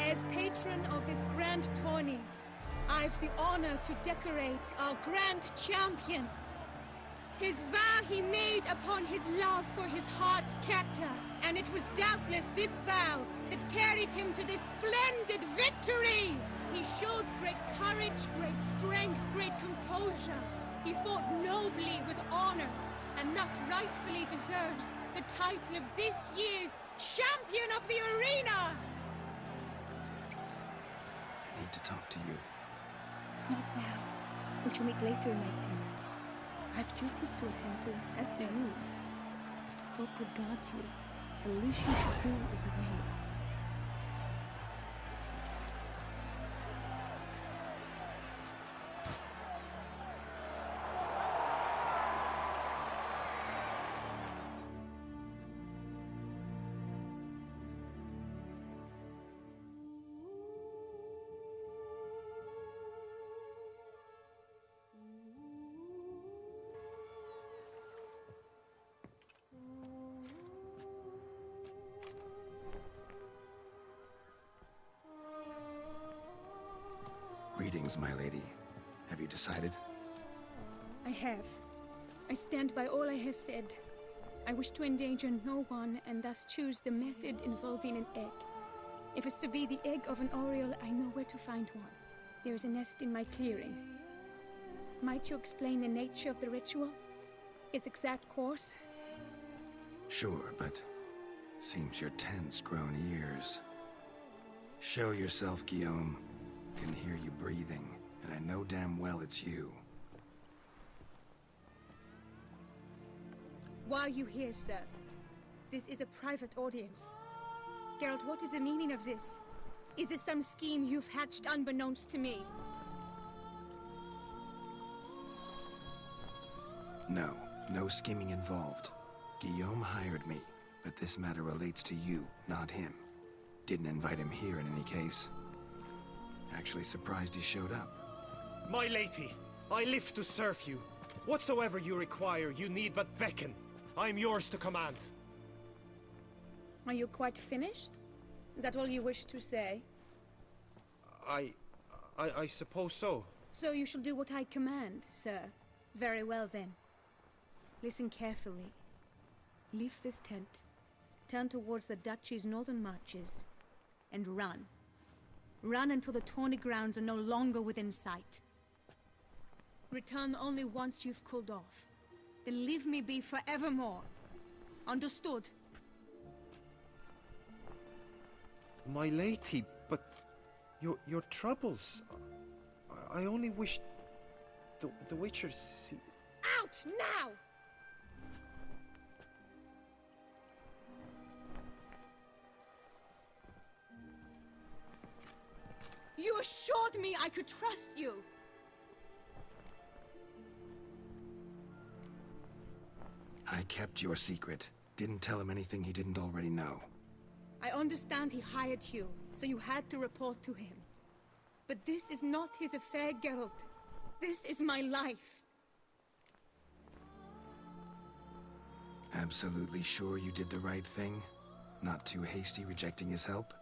J: As patron of this grand tourney, I've the honor to decorate our grand champion. His vow he made upon his love for his heart's captor, and it was doubtless this vow that carried him to this splendid victory. He showed great courage, great strength, great composure. He fought nobly with honor, and thus rightfully deserves the title of this year's Champion of the Arena!
C: I need to talk to you.
J: Not now. We shall meet later in my tent. I have duties to attend to, as do you. Folk regard you. The least you should do is wave.
C: Greetings, my lady. Have you decided?
J: I have. I stand by all I have said. I wish to endanger no one, and thus choose the method involving an egg. If it's to be the egg of an oriole, I know where to find one. There is a nest in my clearing. Might you explain the nature of the ritual? Its exact course?
C: Sure, but seems you're tense, grown ears. Show yourself, Guillaume. Can hear you breathing, and I know damn well it's you.
J: Why are you here, sir? This is a private audience. Geralt, what is the meaning of this? Is this some scheme you've hatched unbeknownst to me?
C: No, no scheming involved. Guillaume hired me, but this matter relates to you, not him. Didn't invite him here in any case. Actually surprised he showed up.
D: My lady, I live to serve you. Whatsoever you require, you need but beckon. I am yours to command.
J: Are you quite finished? Is that all you wish to say?
D: I suppose so.
J: So you shall do what I command, sir. Very well then. Listen carefully. Leave this tent. turn towards the Duchy's northern marches and run. Run until the Tawny grounds are no longer within sight. Return only once you've cooled off. Then leave me be forevermore. Understood?
D: My lady, but your troubles. I only wish the Witchers see.
J: Out now! You assured me I could trust you.
C: I kept your secret. Didn't tell him anything he didn't already know.
J: I understand he hired you, so you had to report to him. But this is not his affair, Geralt. This is my life.
C: Absolutely sure you did the right thing? Not too hasty rejecting his help?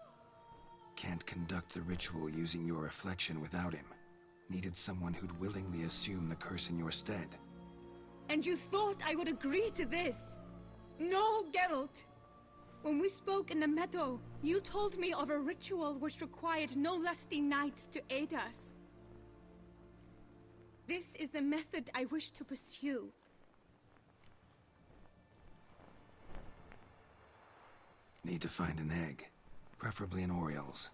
C: Can't conduct the ritual using your reflection without him. Needed someone who'd willingly assume the curse in your stead.
J: And you thought I would agree to this? No, Geralt! When we spoke in the meadow, you told me of a ritual which required no lusty knights to aid us. This is the method I wish to pursue.
C: Need to find an egg. Preferably an Oriole's.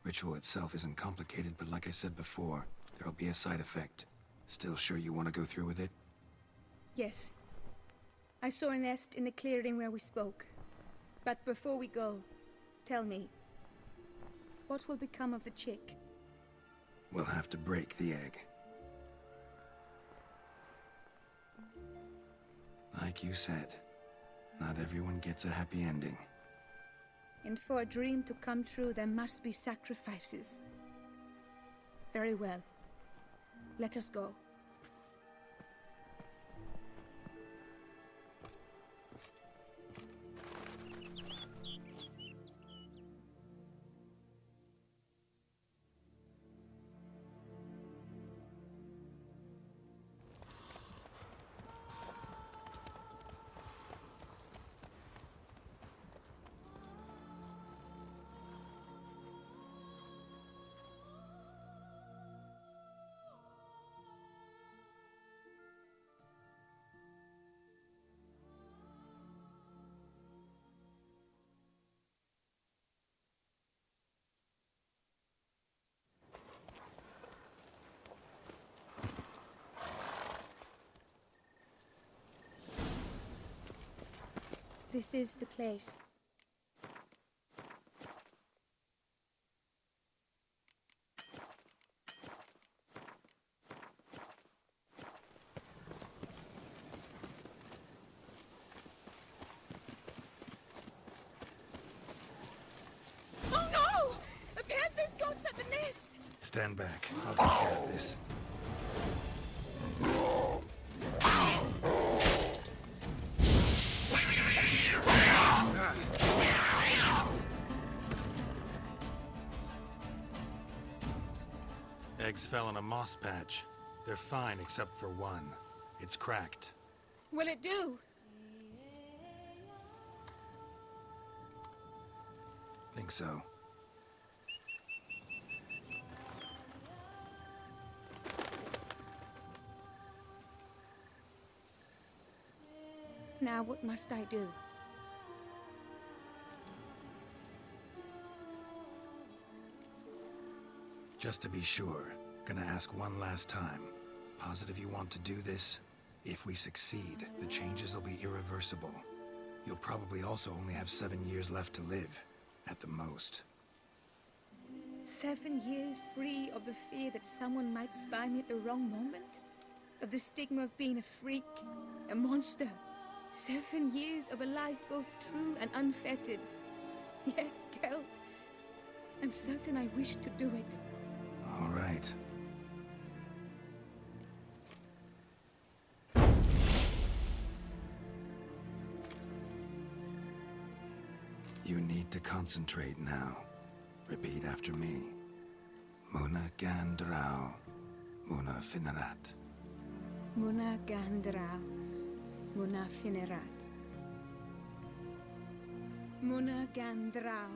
C: Ritual itself isn't complicated, but like I said before, there'll be a side effect. Still sure you want to go through with it?
J: Yes. I saw a nest in the clearing where we spoke. But before we go, tell me, what will become of the chick?
C: We'll have to break the egg. Like you said, not everyone gets a happy ending.
J: And for a dream to come true, there must be sacrifices. Very well. Let us go. This is the place. Oh no! A panther's got at the nest!
C: Stand back. I'll take care of this. Eggs fell in a moss patch. They're fine except for one. It's cracked.
J: Will it do?
C: Think so.
J: Now what must I do?
C: Just to be sure, gonna ask one last time. Positive you want to do this? If we succeed, the changes will be irreversible. You'll probably also only have 7 years left to live, at the most.
J: 7 years free of the fear that someone might spy me at the wrong moment? Of the stigma of being a freak, a monster? 7 years of a life both true and unfettered. Yes, Geralt. I'm certain I wish to do it.
C: All right. You need to concentrate now. Repeat after me. Muna Gandrau, Muna Finerat.
J: Muna Gandrau, Muna Finerat. Muna Gandrau.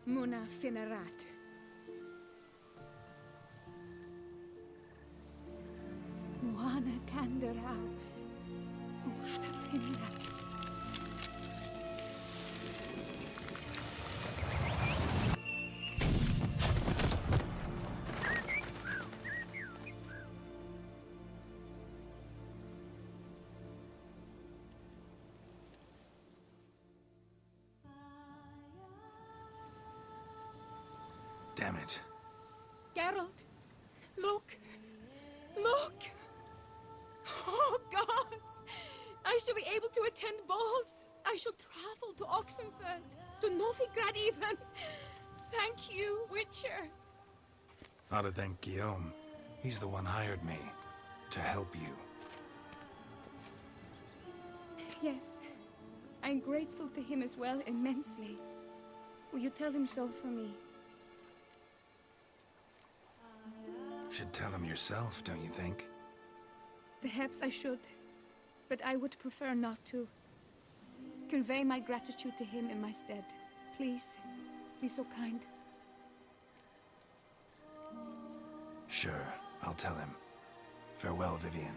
J: Muna Finnerat. Moana Gandrau. Moana Finnerat.
C: Damn it.
J: Geralt, look! Look! Oh, gods! I shall be able to attend balls. I shall travel to Oxenfurt, to Novigrad even. Thank you, Witcher.
C: Ought to thank Guillaume. He's the one hired me to help you.
J: Yes, I'm grateful to him as well, immensely. Will you tell him so for me?
C: Should tell him yourself, don't you think?
J: Perhaps I should, but I would prefer not to. Convey my gratitude to him in my stead. Please, be so kind.
C: Sure, I'll tell him. Farewell, Vivian.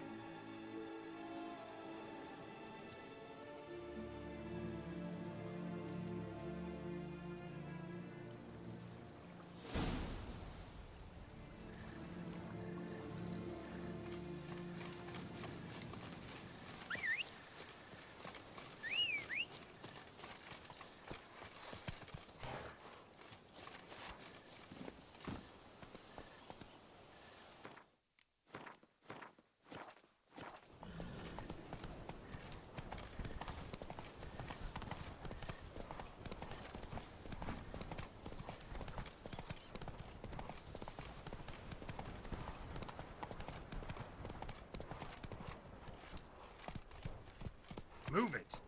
E: Move it!